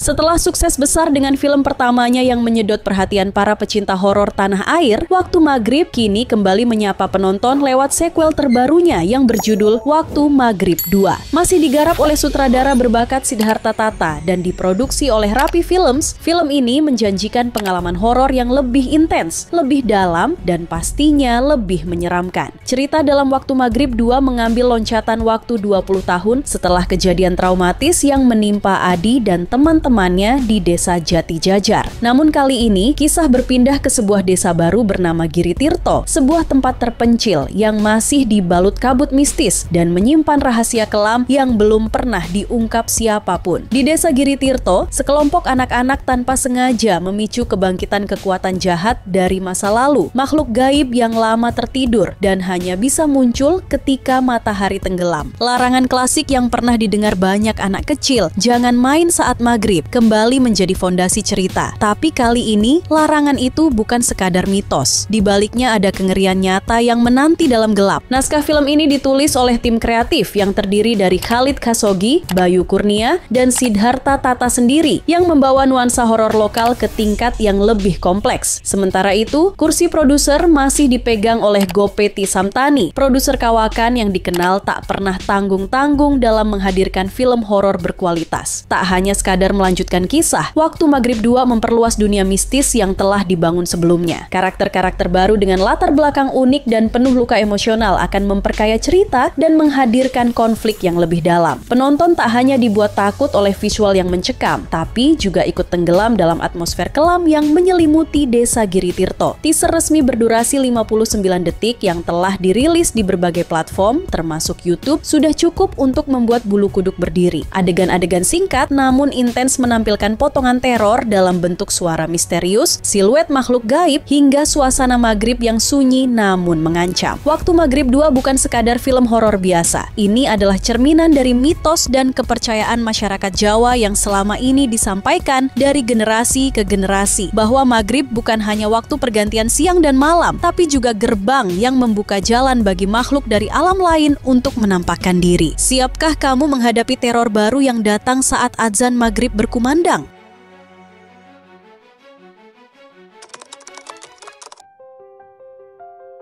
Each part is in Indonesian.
Setelah sukses besar dengan film pertamanya yang menyedot perhatian para pecinta horor tanah air, Waktu Maghrib kini kembali menyapa penonton lewat sequel terbarunya yang berjudul Waktu Maghrib 2. Masih digarap oleh sutradara berbakat Siddhartha Tata dan diproduksi oleh Rapi Films, film ini menjanjikan pengalaman horor yang lebih intens, lebih dalam, dan pastinya lebih menyeramkan. Cerita dalam Waktu Maghrib 2 mengambil loncatan waktu 20 tahun setelah kejadian traumatis yang menimpa Adi dan teman-temannya di desa Jati Jajar. Namun kali ini, kisah berpindah ke sebuah desa baru bernama Giritirto, sebuah tempat terpencil yang masih dibalut kabut mistis dan menyimpan rahasia kelam yang belum pernah diungkap siapapun. Di desa Giritirto, sekelompok anak-anak tanpa sengaja memicu kebangkitan kekuatan jahat dari masa lalu, makhluk gaib yang lama tertidur dan hanya bisa muncul ketika matahari tenggelam. Larangan klasik yang pernah didengar banyak anak kecil, jangan main saat maghrib, kembali menjadi fondasi cerita. Tapi kali ini, larangan itu bukan sekadar mitos. Di baliknya ada kengerian nyata yang menanti dalam gelap. Naskah film ini ditulis oleh tim kreatif yang terdiri dari Khalid Khashoggi, Bayu Kurnia, dan Siddhartha Tata sendiri yang membawa nuansa horor lokal ke tingkat yang lebih kompleks. Sementara itu, kursi produser masih dipegang oleh Gopeti Samtani, produser kawakan yang dikenal tak pernah tanggung-tanggung dalam menghadirkan film horor berkualitas. Tak hanya sekadar melanjutkan kisah, Waktu Maghrib 2 memperluas dunia mistis yang telah dibangun sebelumnya. Karakter-karakter baru dengan latar belakang unik dan penuh luka emosional akan memperkaya cerita dan menghadirkan konflik yang lebih dalam. Penonton tak hanya dibuat takut oleh visual yang mencekam, tapi juga ikut tenggelam dalam atmosfer kelam yang menyelimuti desa Giritirto. Teaser resmi berdurasi 59 detik yang telah dirilis di berbagai platform, termasuk YouTube, sudah cukup untuk membuat bulu kuduk berdiri. Adegan-adegan singkat namun intens menampilkan potongan teror dalam bentuk suara misterius, siluet makhluk gaib, hingga suasana maghrib yang sunyi namun mengancam. Waktu Maghrib 2 bukan sekadar film horor biasa. Ini adalah cerminan dari mitos dan kepercayaan masyarakat Jawa yang selama ini disampaikan dari generasi ke generasi, bahwa maghrib bukan hanya waktu pergantian siang dan malam, tapi juga gerbang yang membuka jalan bagi makhluk dari alam lain untuk menampakkan diri. Siapkah kamu menghadapi teror baru yang datang saat azan maghrib berkumandang?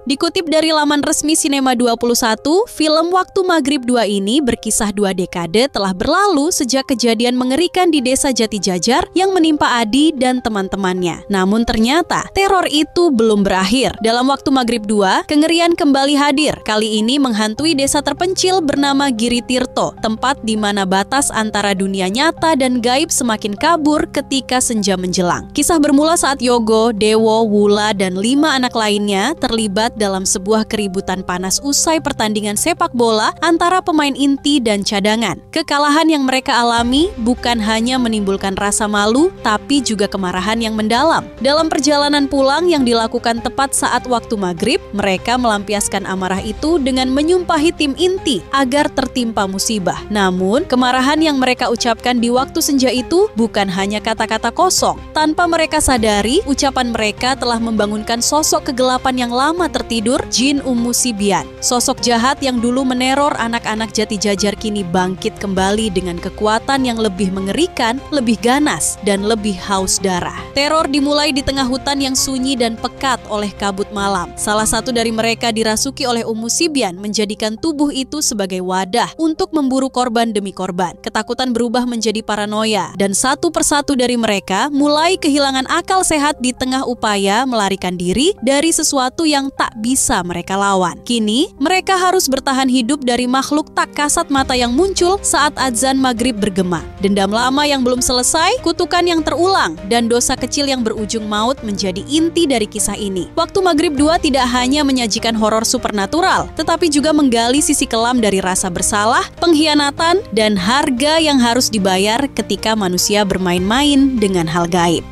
Dikutip dari laman resmi Cinema 21, film Waktu Maghrib 2 ini berkisah 2 dekade telah berlalu sejak kejadian mengerikan di desa Jati Jajar yang menimpa Adi dan teman-temannya. Namun ternyata teror itu belum berakhir. Dalam Waktu Maghrib 2, kengerian kembali hadir. Kali ini menghantui desa terpencil bernama Giritirto, tempat di mana batas antara dunia nyata dan gaib semakin kabur ketika senja menjelang. Kisah bermula saat Yogo, Dewo, Wula, dan 5 anak lainnya terlibat dalam sebuah keributan panas usai pertandingan sepak bola antara pemain inti dan cadangan. Kekalahan yang mereka alami bukan hanya menimbulkan rasa malu, tapi juga kemarahan yang mendalam. Dalam perjalanan pulang yang dilakukan tepat saat waktu maghrib, mereka melampiaskan amarah itu dengan menyumpahi tim inti agar tertimpa musibah. Namun, kemarahan yang mereka ucapkan di waktu senja itu bukan hanya kata-kata kosong. Tanpa mereka sadari, ucapan mereka telah membangunkan sosok kegelapan yang lama tertidur, Jin Ummu Sibian. Sosok jahat yang dulu meneror anak-anak Jati Jajar kini bangkit kembali dengan kekuatan yang lebih mengerikan, lebih ganas, dan lebih haus darah. Teror dimulai di tengah hutan yang sunyi dan pekat oleh kabut malam. Salah satu dari mereka dirasuki oleh Ummu Sibian, menjadikan tubuh itu sebagai wadah untuk memburu korban demi korban. Ketakutan berubah menjadi paranoia, dan satu persatu dari mereka mulai kehilangan akal sehat di tengah upaya melarikan diri dari sesuatu yang tak bisa mereka lawan. Kini, mereka harus bertahan hidup dari makhluk tak kasat mata yang muncul saat azan maghrib bergema. Dendam lama yang belum selesai, kutukan yang terulang, dan dosa kecil yang berujung maut menjadi inti dari kisah ini. Waktu Maghrib 2 tidak hanya menyajikan horor supernatural, tetapi juga menggali sisi kelam dari rasa bersalah, pengkhianatan, dan harga yang harus dibayar ketika manusia bermain-main dengan hal gaib.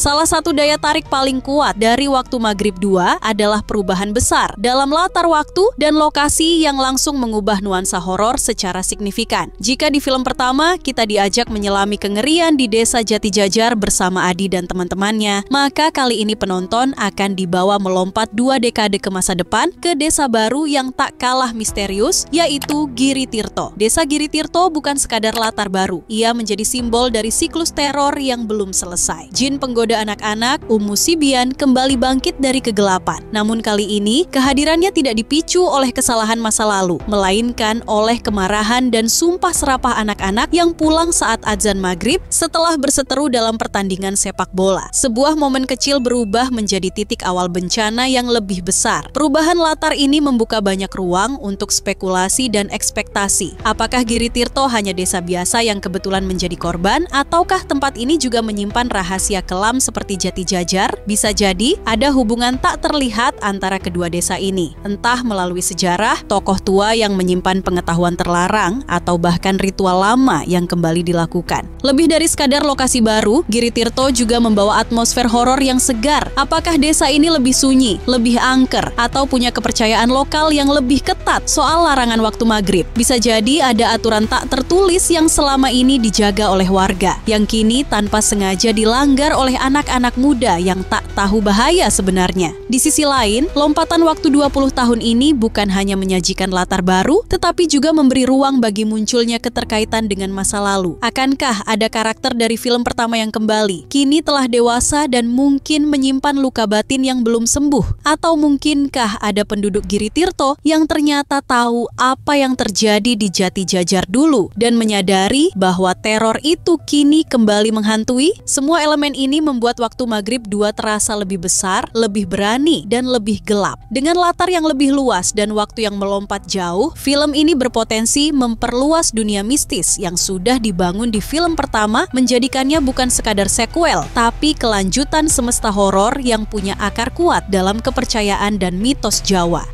Salah satu daya tarik paling kuat dari Waktu Maghrib 2 adalah perubahan besar dalam latar waktu dan lokasi yang langsung mengubah nuansa horor secara signifikan. Jika di film pertama kita diajak menyelami kengerian di desa Jatijajar bersama Adi dan teman-temannya, maka kali ini penonton akan dibawa melompat 2 dekade ke masa depan ke desa baru yang tak kalah misterius, yaitu Giritirto. Desa Giritirto bukan sekadar latar baru, ia menjadi simbol dari siklus teror yang belum selesai. Jin penggoda anak-anak, Ummu Sibian, kembali bangkit dari kegelapan. Namun kali ini, kehadirannya tidak dipicu oleh kesalahan masa lalu, melainkan oleh kemarahan dan sumpah serapah anak-anak yang pulang saat azan maghrib setelah berseteru dalam pertandingan sepak bola. Sebuah momen kecil berubah menjadi titik awal bencana yang lebih besar. Perubahan latar ini membuka banyak ruang untuk spekulasi dan ekspektasi. Apakah Giritirto hanya desa biasa yang kebetulan menjadi korban, ataukah tempat ini juga menyimpan rahasia kelam seperti Jatijajar? Bisa jadi ada hubungan tak terlihat antara kedua desa ini, entah melalui sejarah, tokoh tua yang menyimpan pengetahuan terlarang, atau bahkan ritual lama yang kembali dilakukan. Lebih dari sekadar lokasi baru, Giritirto juga membawa atmosfer horor yang segar. Apakah desa ini lebih sunyi, lebih angker, atau punya kepercayaan lokal yang lebih ketat soal larangan waktu maghrib? Bisa jadi ada aturan tak tertulis yang selama ini dijaga oleh warga, yang kini tanpa sengaja dilanggar oleh anak-anak muda yang tak tahu bahaya sebenarnya. Di sisi lain, lompatan waktu 20 tahun ini bukan hanya menyajikan latar baru, tetapi juga memberi ruang bagi munculnya keterkaitan dengan masa lalu. Akankah ada karakter dari film pertama yang kembali, kini telah dewasa dan mungkin menyimpan luka batin yang belum sembuh? Atau mungkinkah ada penduduk Giritirto yang ternyata tahu apa yang terjadi di Jatijajar dulu dan menyadari bahwa teror itu kini kembali menghantui? Semua elemen ini membuat Waktu Maghrib 2 terasa lebih besar, lebih berani, dan lebih gelap. Dengan latar yang lebih luas dan waktu yang melompat jauh, film ini berpotensi memperluas dunia mistis yang sudah dibangun di film pertama, menjadikannya bukan sekadar sequel, tapi kelanjutan semesta horor yang punya akar kuat dalam kepercayaan dan mitos Jawa.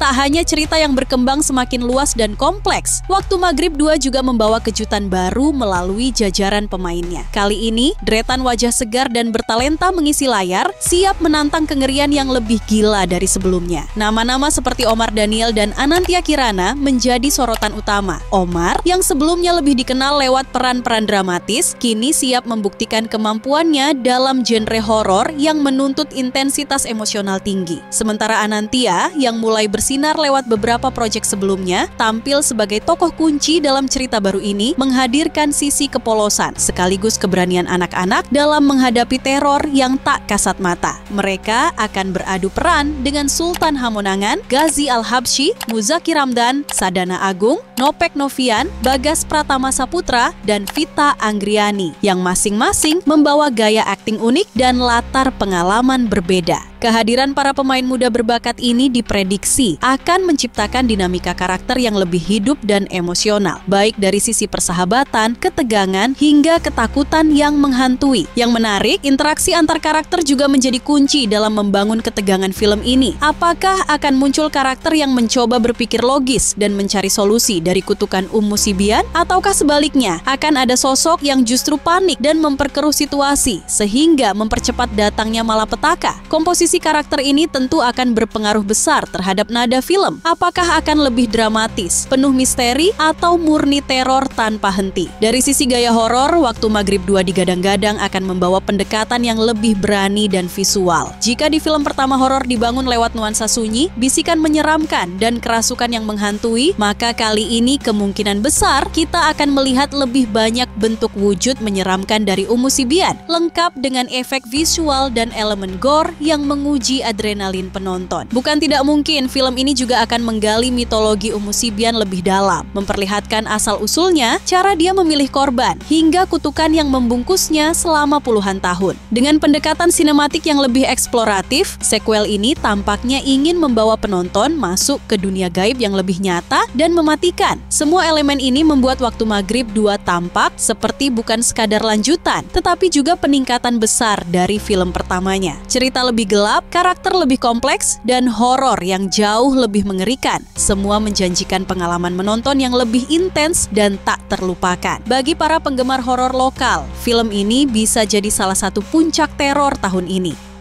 Tak hanya cerita yang berkembang semakin luas dan kompleks, Waktu Maghrib 2 juga membawa kejutan baru melalui jajaran pemainnya. Kali ini, deretan wajah segar dan bertalenta mengisi layar, siap menantang kengerian yang lebih gila dari sebelumnya. Nama-nama seperti Omar Daniel dan Anantia Kirana menjadi sorotan utama. Omar, yang sebelumnya lebih dikenal lewat peran-peran dramatis, kini siap membuktikan kemampuannya dalam genre horor yang menuntut intensitas emosional tinggi. Sementara Anantia, yang mulai bersinar lewat beberapa proyek sebelumnya, tampil sebagai tokoh kunci dalam cerita baru ini, menghadirkan sisi kepolosan sekaligus keberanian anak-anak dalam menghadapi teror yang tak kasat mata. Mereka akan beradu peran dengan Sultan Hamonangan, Gazi Al-Habsyi, Muzaki Ramdan, Sadana Agung, Nopek Novian, Bagas Pratama Saputra, dan Vita Anggriani, yang masing-masing membawa gaya akting unik dan latar pengalaman berbeda. Kehadiran para pemain muda berbakat ini diprediksi akan menciptakan dinamika karakter yang lebih hidup dan emosional, baik dari sisi persahabatan, ketegangan, hingga ketakutan yang menghantui. Yang menarik, interaksi antar karakter juga menjadi kunci dalam membangun ketegangan film ini. Apakah akan muncul karakter yang mencoba berpikir logis dan mencari solusi dari kutukan Ummu Sibian, ataukah sebaliknya akan ada sosok yang justru panik dan memperkeruh situasi sehingga mempercepat datangnya malapetaka? Komposisi karakter ini tentu akan berpengaruh besar terhadap nada film. Apakah akan lebih dramatis, penuh misteri, atau murni teror tanpa henti? Dari sisi gaya horor, Waktu Maghrib 2 digadang-gadang akan membawa pendekatan yang lebih berani dan visual. Jika di film pertama horor dibangun lewat nuansa sunyi, bisikan menyeramkan, dan kerasukan yang menghantui, maka kali ini kemungkinan besar kita akan melihat lebih banyak bentuk wujud menyeramkan dari Ummu Sibian, lengkap dengan efek visual dan elemen gore yang menguji adrenalin penonton. Bukan tidak mungkin film ini juga akan menggali mitologi Ummu Sibian lebih dalam, memperlihatkan asal-usulnya, cara dia memilih korban, hingga kutukan yang membungkusnya selama puluhan tahun. Dengan pendekatan sinematik yang lebih eksploratif, sequel ini tampaknya ingin membawa penonton masuk ke dunia gaib yang lebih nyata dan mematikan. Semua elemen ini membuat Waktu Maghrib 2 tampak seperti bukan sekadar lanjutan, tetapi juga peningkatan besar dari film pertamanya. Cerita lebih gelap, gelap, karakter lebih kompleks, dan horor yang jauh lebih mengerikan. Semua menjanjikan pengalaman menonton yang lebih intens dan tak terlupakan. Bagi para penggemar horor lokal, film ini bisa jadi salah satu puncak teror tahun ini.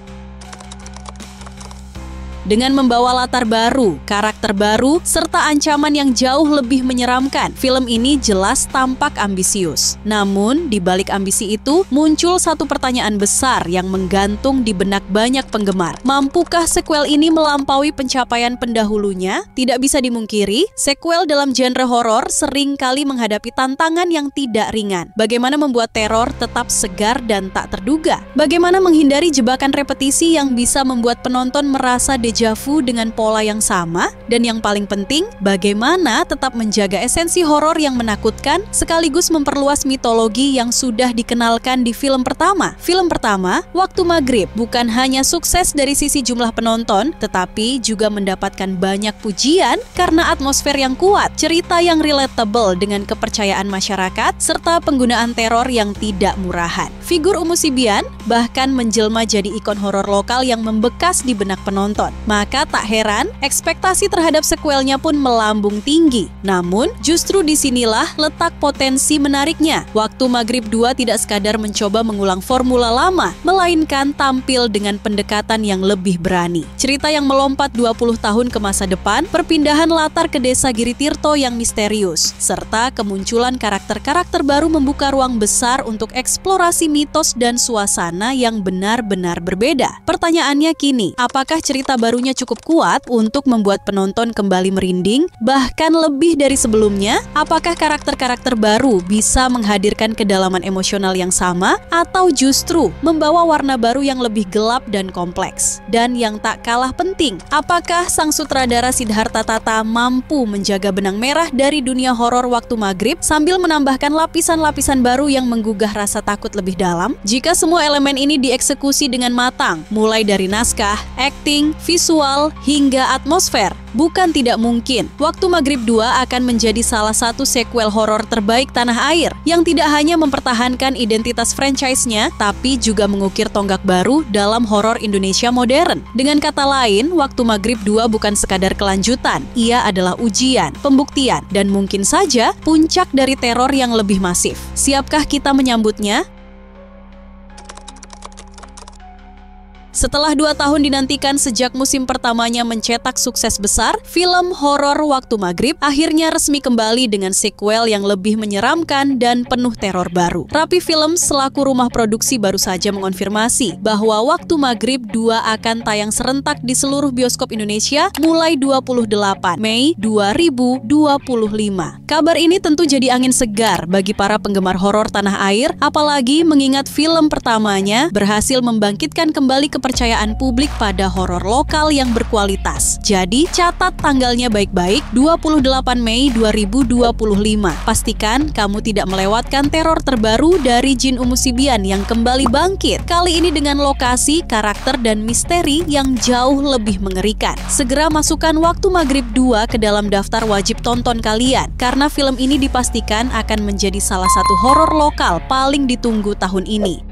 Dengan membawa latar baru, karakter baru, serta ancaman yang jauh lebih menyeramkan, film ini jelas tampak ambisius. Namun, di balik ambisi itu, muncul satu pertanyaan besar yang menggantung di benak banyak penggemar. Mampukah sequel ini melampaui pencapaian pendahulunya? Tidak bisa dimungkiri, sequel dalam genre horor sering kali menghadapi tantangan yang tidak ringan. Bagaimana membuat teror tetap segar dan tak terduga? Bagaimana menghindari jebakan repetisi yang bisa membuat penonton merasa deja vu dengan pola yang sama, dan yang paling penting, bagaimana tetap menjaga esensi horor yang menakutkan sekaligus memperluas mitologi yang sudah dikenalkan di film pertama. Film pertama, Waktu Maghrib, bukan hanya sukses dari sisi jumlah penonton, tetapi juga mendapatkan banyak pujian karena atmosfer yang kuat, cerita yang relatable dengan kepercayaan masyarakat, serta penggunaan teror yang tidak murahan. Figur Umu Sibian bahkan menjelma jadi ikon horor lokal yang membekas di benak penonton. Maka tak heran, ekspektasi terhadap sequelnya pun melambung tinggi. Namun, justru disinilah letak potensi menariknya. Waktu Maghrib 2 tidak sekadar mencoba mengulang formula lama, melainkan tampil dengan pendekatan yang lebih berani. Cerita yang melompat 20 tahun ke masa depan, perpindahan latar ke desa Giritirto yang misterius, serta kemunculan karakter-karakter baru membuka ruang besar untuk eksplorasi mitos dan suasana yang benar-benar berbeda. Pertanyaannya kini, apakah cerita barunya cukup kuat untuk membuat penonton kembali merinding, bahkan lebih dari sebelumnya? Apakah karakter-karakter baru bisa menghadirkan kedalaman emosional yang sama, atau justru membawa warna baru yang lebih gelap dan kompleks? Dan yang tak kalah penting, apakah sang sutradara Siddhartha Tata mampu menjaga benang merah dari dunia horor Waktu Maghrib sambil menambahkan lapisan-lapisan baru yang menggugah rasa takut lebih dalam? Jika semua elemen ini dieksekusi dengan matang, mulai dari naskah, acting, visual, hingga atmosfer, bukan tidak mungkin Waktu Maghrib 2 akan menjadi salah satu sequel horor terbaik tanah air yang tidak hanya mempertahankan identitas franchise-nya, tapi juga mengukir tonggak baru dalam horor Indonesia modern. Dengan kata lain, Waktu Maghrib 2 bukan sekadar kelanjutan, ia adalah ujian, pembuktian, dan mungkin saja puncak dari teror yang lebih masif. Siapkah kita menyambutnya? Setelah 2 tahun dinantikan sejak musim pertamanya mencetak sukses besar, film horor Waktu Maghrib akhirnya resmi kembali dengan sequel yang lebih menyeramkan dan penuh teror baru. Rapi Films selaku rumah produksi baru saja mengonfirmasi bahwa Waktu Maghrib 2 akan tayang serentak di seluruh bioskop Indonesia mulai 28 Mei 2025. Kabar ini tentu jadi angin segar bagi para penggemar horor tanah air, apalagi mengingat film pertamanya berhasil membangkitkan kembali kepercayaan publik pada horor lokal yang berkualitas. Jadi, catat tanggalnya baik-baik, 28 Mei 2025. Pastikan kamu tidak melewatkan teror terbaru dari Jin Umu Sibian yang kembali bangkit. Kali ini dengan lokasi, karakter, dan misteri yang jauh lebih mengerikan. Segera masukkan Waktu Maghrib 2 ke dalam daftar wajib tonton kalian, karena film ini dipastikan akan menjadi salah satu horor lokal paling ditunggu tahun ini.